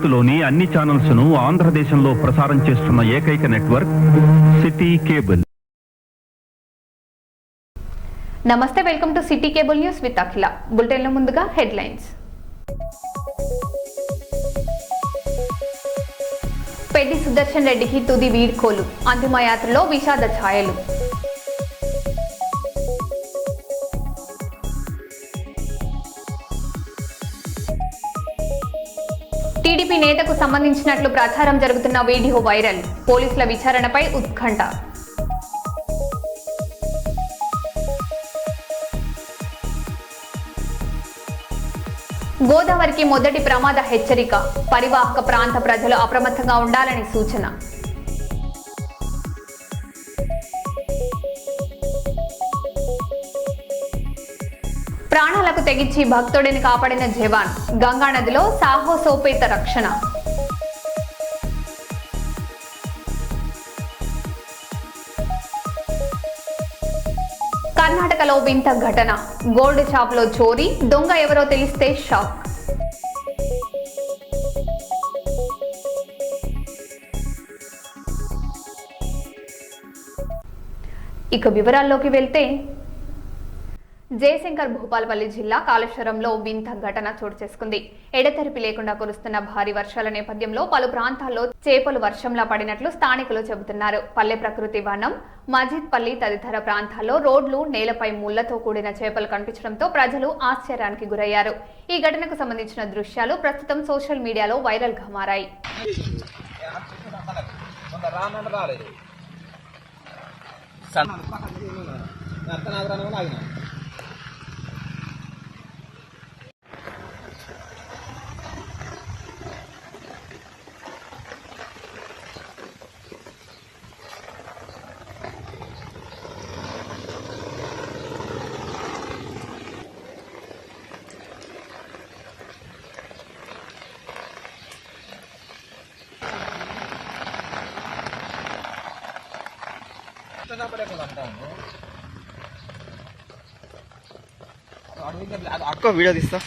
భారత్లోని అన్ని ఛానల్స్ ను ఆంధ్రదేశంలో ప్రసారం చేస్తున్న ఏకైక నెట్వర్క్ సిటీ కేబుల్. నమస్తే, welcome to City Cable news with Akhila. బులెటిన్లో ముందుగా హెడ్లైన్స్. పెద్ది సుదర్శన్ రెడ్డికి తుది వీడ్కోలు, అంతిమయాత్రలో విషాద ఛాయలు. టీడీపీ నేతకు సంబంధించినట్లు ప్రచారం జరుగుతున్న వీడియో వైరల్, పోలీసుల విచారణపై ఉత్కంఠ. గోదావరికి మొదటి ప్రమాద హెచ్చరిక, పరివాహక ప్రాంత ప్రజలు అప్రమత్తంగా ఉండాలని సూచన. ప్రాణాలకు తెగించి భక్తుడిని కాపాడిన జవాన్, గంగా నదిలో సాహసోపేత రక్షణ. కర్ణాటకలో వింత ఘటన, గోల్డ్ షాప్ లో చోరీ, దొంగ ఎవరో తెలిస్తే షాక్. ఇక వివరాల్లోకి వెళ్తే, జయశంకర్ భూపాలపల్లి జిల్లా కాళేశ్వరంలో వింత ఘటన చోటు చేసుకుంది. ఎడతెరిపి లేకుండా కురుస్తున్న భారీ వర్షాల నేపథ్యంలో పలు ప్రాంతాల్లో చేపలు వర్షంలా పడినట్లు స్థానికులు చెబుతున్నారు. పల్లె ప్రకృతి వనం, మజిద్పల్లి తదితర ప్రాంతాల్లో రోడ్లు, నేలపై ముళ్లతో కూడిన చేపలు కనిపించడంతో ప్రజలు ఆశ్చర్యానికి గురయ్యారు. ఈ ఘటనకు సంబంధించిన దృశ్యాలు ప్రస్తుతం సోషల్ మీడియాలో వైరల్ గా మారాయి. आपको वीडियो दिस्ता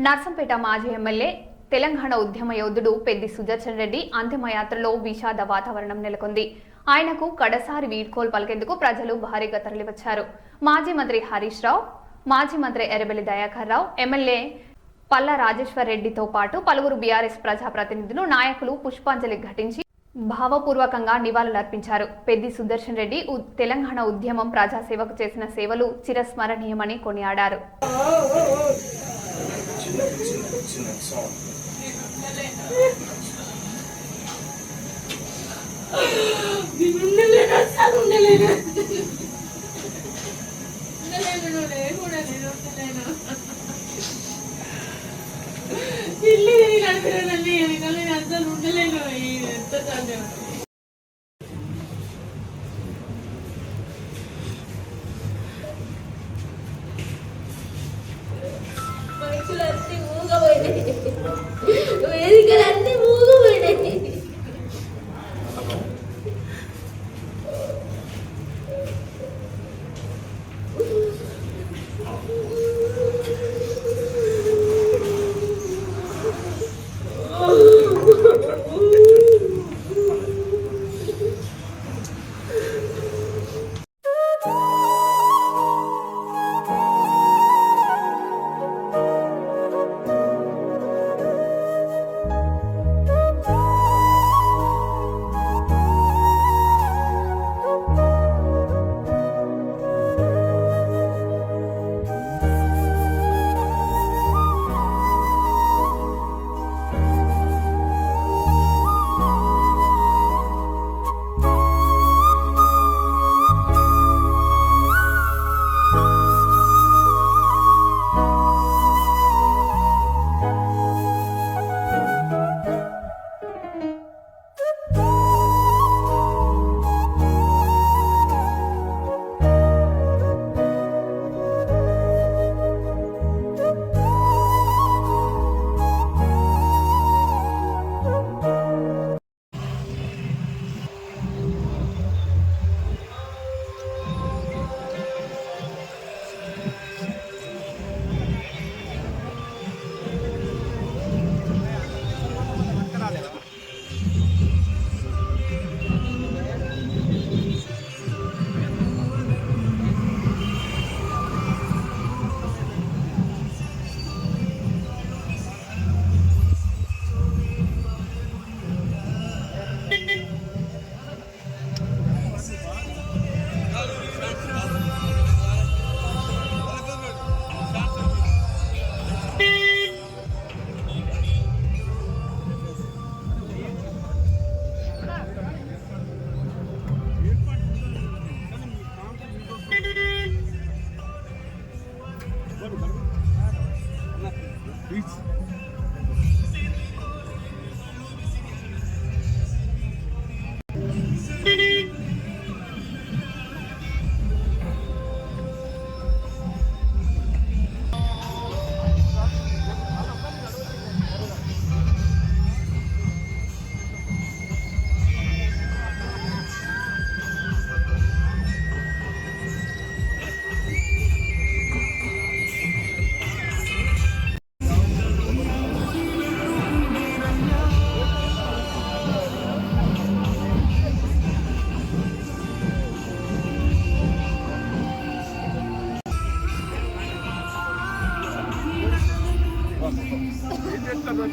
నర్సంపేట మాజీ ఎమ్మెల్యే, తెలంగాణ ఉద్యమ యోధుడు పెద్ది సుదర్శన్ రెడ్డి అంతిమయాత్రలో విషాద వాతావరణం నెలకొంది. ఆయనకు కడసారి వీడ్కోలు పలికేందుకు ప్రజలు భారీగా తరలివచ్చారు. మాజీ మంత్రి హరీష్ రావు, మాజీ మంత్రి ఎర్రబెల్లి దయాకర్ రావు, ఎమ్మెల్యే పల్లా రాజేశ్వర్ రెడ్డితో పాటు పలువురు బీఆర్ఎస్ ప్రజాప్రతినిధులు, నాయకులు పుష్పాంజలి ఘటించి భావపూర్వకంగా నివాళులర్పించారు. పెద్ది సుదర్శన్ రెడ్డి తెలంగాణ ఉద్యమం, ప్రజాసేవకు చేసిన సేవలు చిరస్మరణీయమని కొనియాడారు. వేదికలన్నీ మూగపోయినాయి.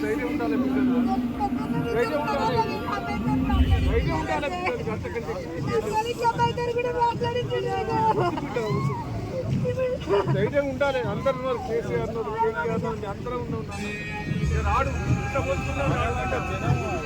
ధైర్యం ఉండాలి పిల్లలు, ధైర్యం ఉండాలి, ధైర్యం ఉండాలి పిల్లలు. ధైర్యం ఉండాలి. అందరు ఉన్నారు, కేసీఆర్ అందరూ ఉన్నారు. రాడు ఇంత పోతున్నాడు.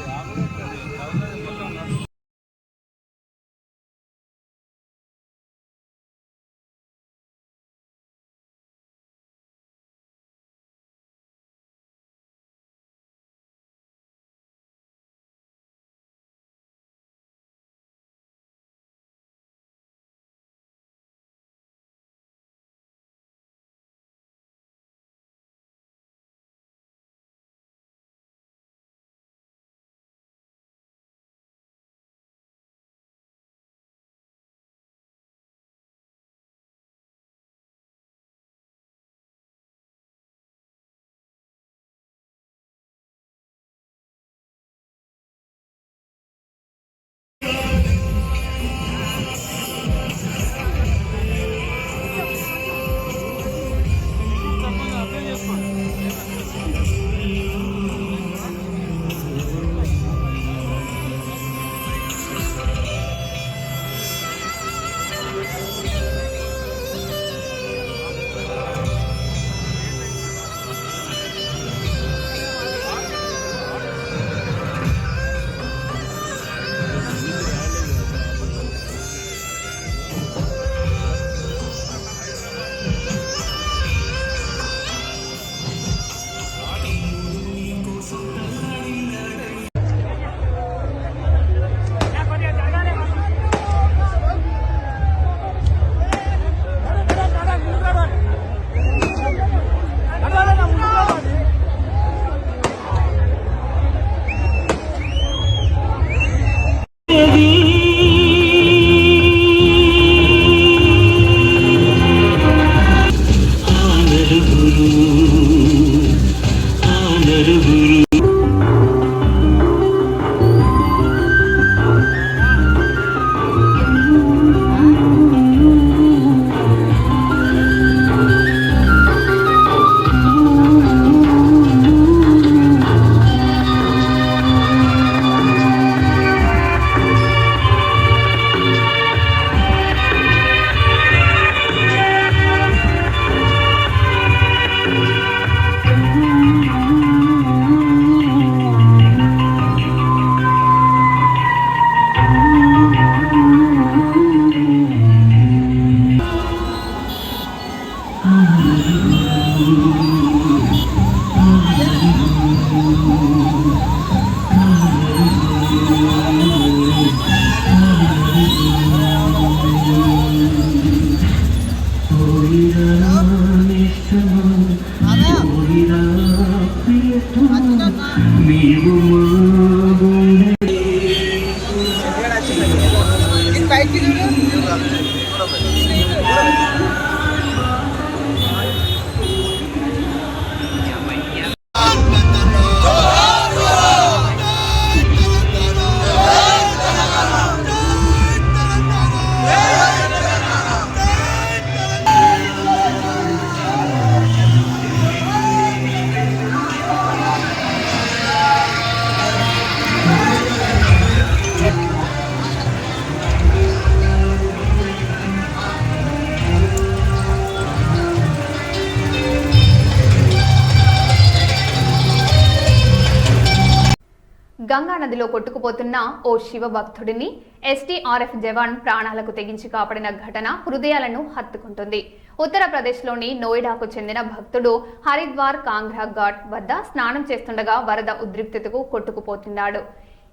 గంగా నదిలో కొట్టుకుపోతున్న ఓ శివ భక్తుడిని ఎస్డీఆర్ఎఫ్ జవాన్ ప్రాణాలకు తెగించి కాపాడిన ఘటన హృదయాలను హత్తుకుంటుంది. ఉత్తరప్రదేశ్లోని నోయిడాకు చెందిన భక్తుడు హరిద్వార్ కాంగ్రా ఘాట్ వద్ద స్నానం చేస్తుండగా వరద ఉద్రిక్తతకు కొట్టుకుపోతున్నాడు.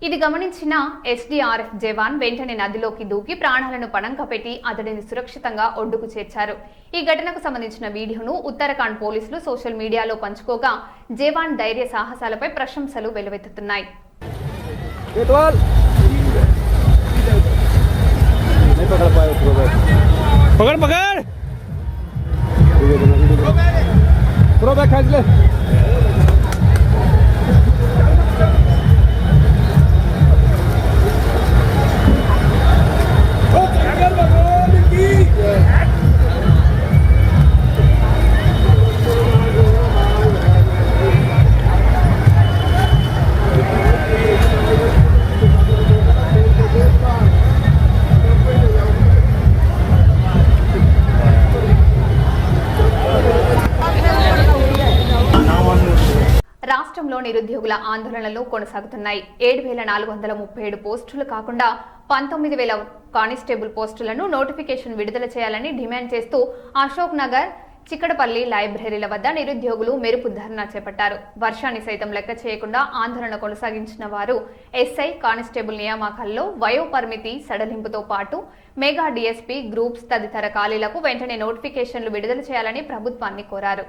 ఇది గమనించిన ఎస్డీఆర్ఎఫ్ జవాన్ వెంటనే నదిలోకి దూకి ప్రాణాలను పణంగా పెట్టి అతడిని సురక్షితంగా ఒడ్డుకు చేర్చారు. ఈ ఘటనకు సంబంధించిన వీడియోను ఉత్తరాఖండ్ పోలీసులు సోషల్ మీడియాలో పంచుకోగా జవాన్ ధైర్య సాహసాలపై ప్రశంసలు వెల్లువెత్తుతున్నాయి. पकड़ पकड़ थोड़ा बैग खींच ले। రాష్ట్రంలో నిరుద్యోగుల ఆందోళనలు కొనసాగుతున్నాయి. 7,437 పోస్టులు కాకుండా 19,000 కానిస్టేబుల్ పోస్టులను నోటిఫికేషన్ విడుదల చేయాలని డిమాండ్ చేస్తూ అశోక్ నగర్, చిక్కడపల్లి లైబ్రరీల వద్ద నిరుద్యోగులు మెరుపు ధర్నా చేపట్టారు. వర్షాన్ని సైతం లెక్క చేయకుండా ఆందోళన కొనసాగించిన వారు ఎస్ఐ, కానిస్టేబుల్ నియామకాల్లో వయో పరిమితి సడలింపుతో పాటు మెగా డిఎస్పీ, గ్రూప్స్ తదితర ఖాళీలకు వెంటనే నోటిఫికేషన్లు విడుదల చేయాలని ప్రభుత్వాన్ని కోరారు.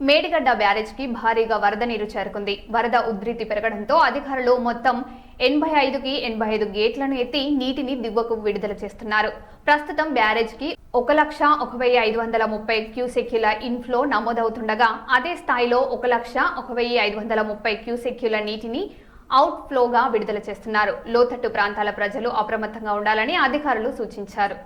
మేడిగడ్డ బ్యారేజ్ కి భారీగా వరద నీరు చేరుకుంది. వరద ఉధృతి పెరగడంతో అధికారులు మొత్తం 85 గేట్లను ఎత్తి నీటిని దిగువకు విడుదల చేస్తున్నారు. ప్రస్తుతం బ్యారేజ్ కి 1,01,530 క్యూసెక్యుల ఇన్ఫ్లో నమోదవుతుండగా అదే స్థాయిలో 1,01,530 క్యూసెక్యుల నీటిని అవుట్ ఫ్లోగా విడుదల చేస్తున్నారు. లోతట్టు ప్రాంతాల ప్రజలు అప్రమత్తంగా ఉండాలని అధికారులు సూచించారు.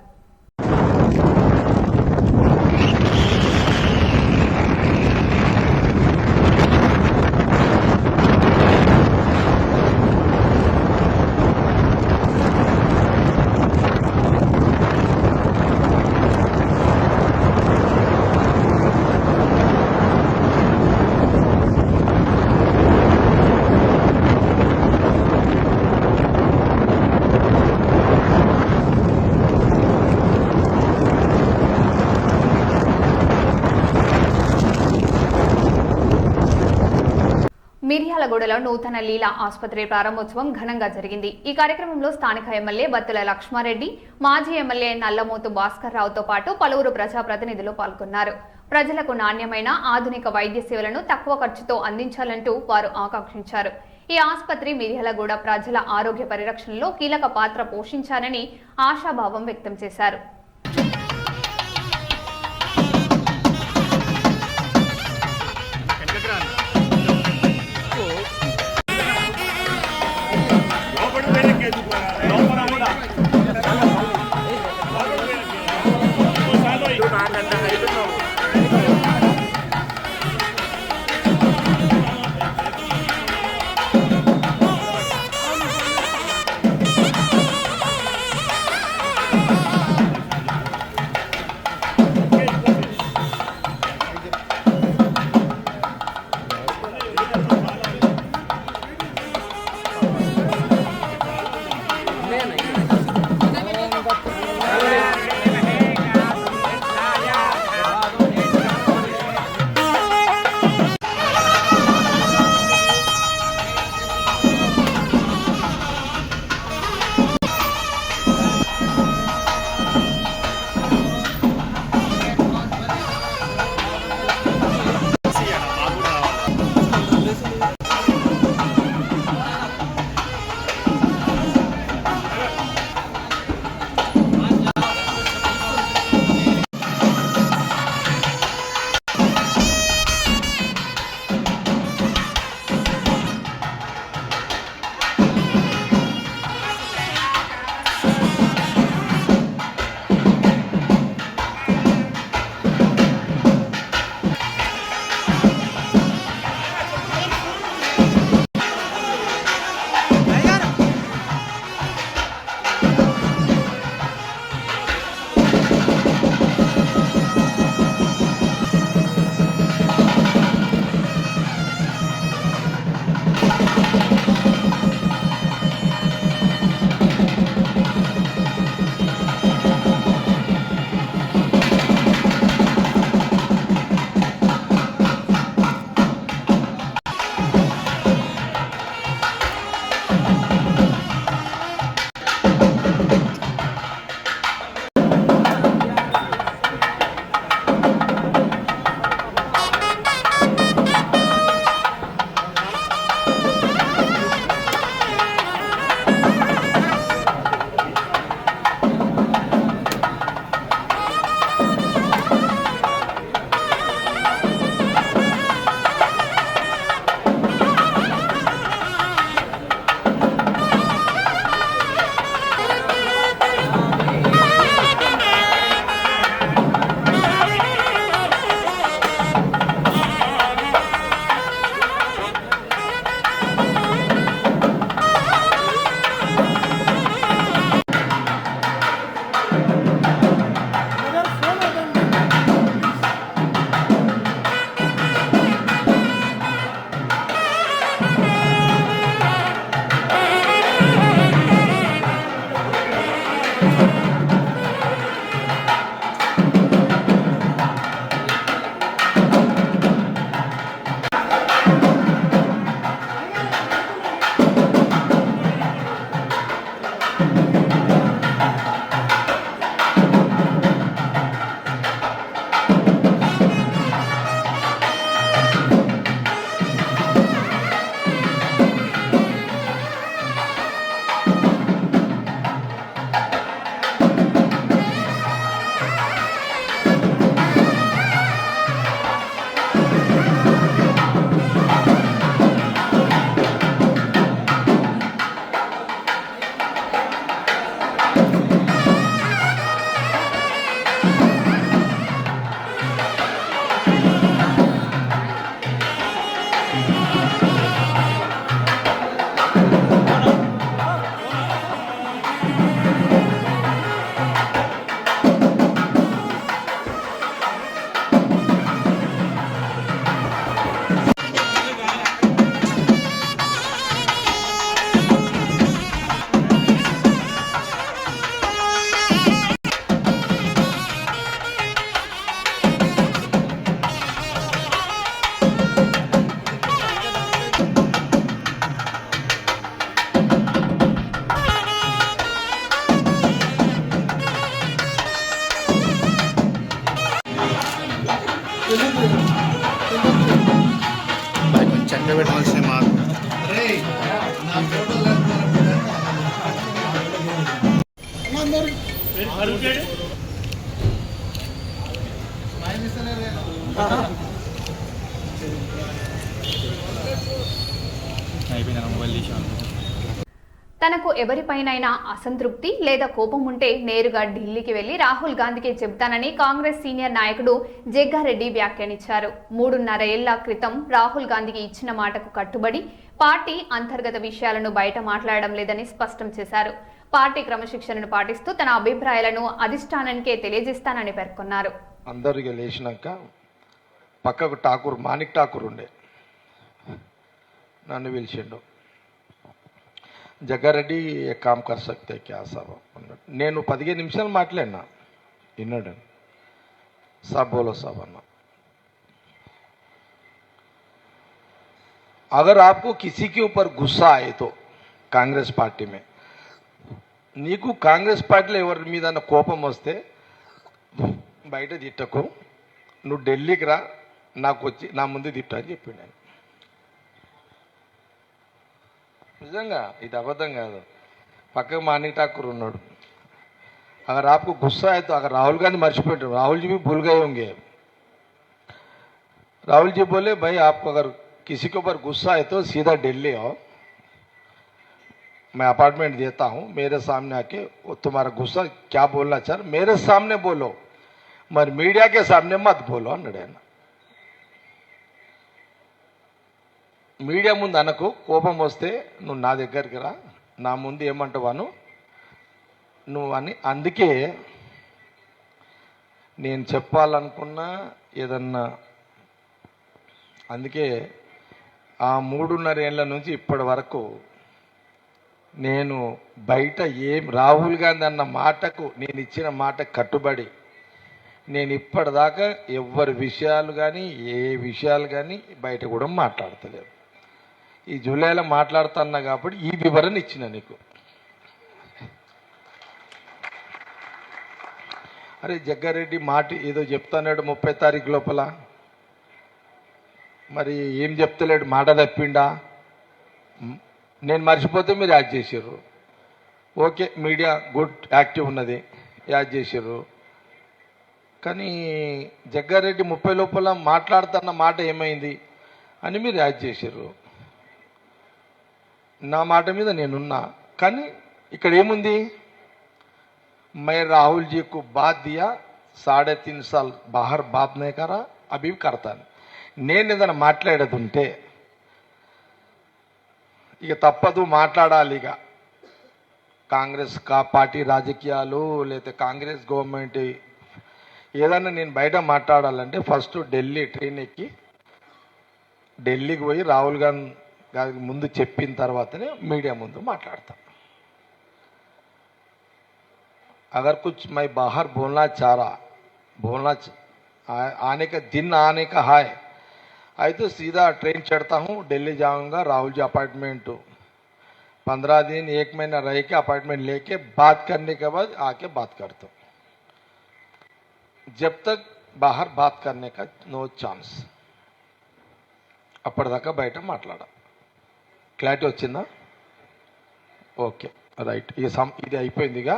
మిర్యాలగూడలో నూతన లీలా ఆసుపత్రి ప్రారంభోత్సవం ఘనంగా జరిగింది. ఈ కార్యక్రమంలో స్థానిక ఎమ్మెల్యే బత్తుల లక్ష్మారెడ్డి, మాజీ ఎమ్మెల్యే నల్లమోతు భాస్కర్ రావుతో పాటు పలువురు ప్రజాప్రతినిధులు పాల్గొన్నారు. ప్రజలకు నాణ్యమైన ఆధునిక వైద్య సేవలను తక్కువ ఖర్చుతో అందించాలంటూ వారు ఆకాంక్షించారు. ఈ ఆసుపత్రి మిర్యాలగూడ ప్రజల ఆరోగ్య పరిరక్షణలో కీలక పాత్ర పోషించాలని ఆశాభావం వ్యక్తం చేశారు. కొంచెం చక్క పెట్టవలసిన మార్పు తనకు ఎవరిపైనైనా అసంతృప్తి లేదా కోపం ఉంటే నేరుగా ఢిల్లీకి వెళ్లి రాహుల్ గాంధీకి చెబుతానని కాంగ్రెస్ సీనియర్ నాయకుడు జగ్గారెడ్డి వ్యాఖ్యానించారు. 3.5 ఏళ్ల క్రితం రాహుల్ గాంధీకి ఇచ్చిన మాటకు కట్టుబడి పార్టీ అంతర్గత విషయాలను బయట మాట్లాడడం లేదని స్పష్టం చేశారు. పార్టీ క్రమశిక్షణను పాటిస్తూ తన అభిప్రాయాలను అధిష్టానానికే తెలియజేస్తానని పేర్కొన్నారు. అందరికి లేచినాక పక్కకు మాణిక్ ఠాకూర్ ఉండే, నన్ను పిలిచిండు. జగ్గారెడ్డి ఏ కామ్ కర్ సక్తే క్యా సాబ్ అన్నాడు. నేను 15 నిమిషాలు మాట్లాడినా, విన్నాడు. సాబ్ బోలో సాబ్ అన్నా. अगर आपको किसी के ऊपर गुस्सा आए तो कांग्रेस पार्टी में నీకు కాంగ్రెస్ పార్టీలో ఎవరి మీద కోపం వస్తే బయట తిట్టకు, నువ్వు ఢిల్లీకి రా, నాకు వచ్చి నా ముందు తిట్ట అని చెప్పిండు ఆయన. నిజంగా ఇది అబద్ధం కాదు. పక్కకు మాణిక్ ఠాకూర్ ఉన్నాడు. अगर आपको गुस्सा है तो अगर राहुल गांधी मर्చిపోయారు, राहुल जी भी भूल गए होंगे. राहुल जी बोले भाई आपको अगर किसी के ऊपर गुस्सा है तो सीधा दिल्ली आओ, मैं अपार्टमेंट देता हूँ, मेरे सामने आके तुम्हारा गुस्सा क्या बोलना चाह मेरे सामने बोलो, मगर मीडिया के सामने मत बोलो అన్నాడు ఆయన. మీడియా ముందు అనకు, కోపం వస్తే నువ్వు నా దగ్గరికి రా, నా ముందు ఏమంటావాను నువ్వు అని. అందుకే నేను చెప్పాలనుకున్నా ఏదన్నా, అందుకే ఆ 3.5 ఏళ్ల నుంచి ఇప్పటి వరకు నేను బయట రాహుల్ గాంధీ అన్న మాటకు, నేను ఇచ్చిన మాట కట్టుబడి నేను ఇప్పటిదాకా ఎవరి విషయాలు కానీ ఏ విషయాలు కానీ బయట కూడా మాట్లాడతలేదు. ఈ జూలైలో మాట్లాడుతున్నా కాబట్టి ఈ వివరణ ఇచ్చిన నీకు. అరే జగ్గారెడ్డి మాట ఏదో చెప్తాన్నాడు 30 తారీఖు లోపల, మరి ఏం చెప్తలేడు, మాట తప్పిండా? నేను మర్చిపోతే మీరు యాడ్ చేసారు. ఓకే, మీడియా గుడ్ యాక్టివ్ ఉన్నది, యాడ్ చేసారు. కానీ జగ్గారెడ్డి 30 లోపల మాట్లాడుతున్న మాట ఏమైంది అని మీరు యాడ్ చేసారు. నా మాట మీద నేనున్నా, కానీ ఇక్కడ ఏముంది, मैं राहुल जी को बात दिया, 3.5 साल बाहर बात नहीं करा, अभी करता नहीं. నేను ఏదైనా మాట్లాడేది ఉంటే ఇక తప్పదు, మాట్లాడాలి. ఇక కాంగ్రెస్ పార్టీ రాజకీయాలు లేకపోతే కాంగ్రెస్ గవర్నమెంట్ ఏదన్నా నేను బయట మాట్లాడాలంటే ఫస్ట్ ఢిల్లీ ట్రైన్ ఎక్కి ఢిల్లీకి పోయి రాహుల్ గాంధీ ముందు చెప్పిన తర్వాతనే మీడియా ముందు మాట్లాడతాను. अगर कुछ मैं बाहर बोलना चाह रहा, आने का दिन आने का है, आई तो सीधा ट्रेन चढ़ता हूँ, दिल्ली जाऊँगा, राहुल जी अपार्टमेंट 15 दिन 1 महीना रह के अपार्टमेंट लेके बात करने के बाद आके बात करता हूँ. जब तक बाहर बात करने का नो चांस. అప్పటిదాకా బయట మాట్లాడా. క్లారిటీ వచ్చిందా? Okay, right. ఇది అయిపోయిందిగా.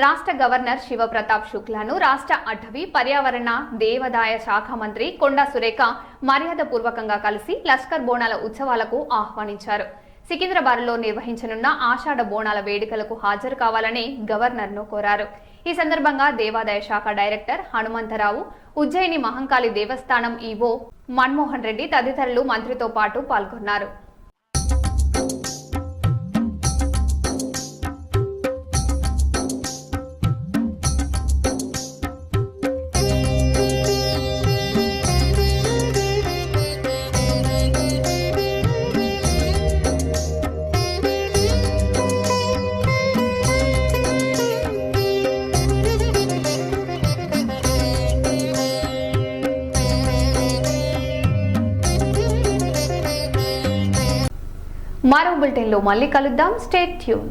రాష్ట్ర గవర్నర్ శివప్రతాప్ శుక్లాను రాష్ట్ర అటవీ పర్యావరణ దేవాదాయ శాఖ మంత్రి కొండా సురేఖ మర్యాదపూర్వకంగా కలిసి లష్కర్ బోనాల ఉత్సవాలకు ఆహ్వానించారు. సికింద్రాబాద్లో నిర్వహించనున్న ఆషాఢ బోనాల వేడుకలకు హాజరు కావాలని గవర్నర్ను కోరారు. ఈ సందర్భంగా దేవాదాయ శాఖ డైరెక్టర్ హనుమంతరావు, ఉజ్జయిని మహంకాళి దేవస్థానం ఈవో మన్మోహన్ రెడ్డి తదితరులు మంత్రితో పాటు పాల్గొన్నారు. మరో బులెటిన్లో మళ్ళీ కలుద్దాం. Stay tune.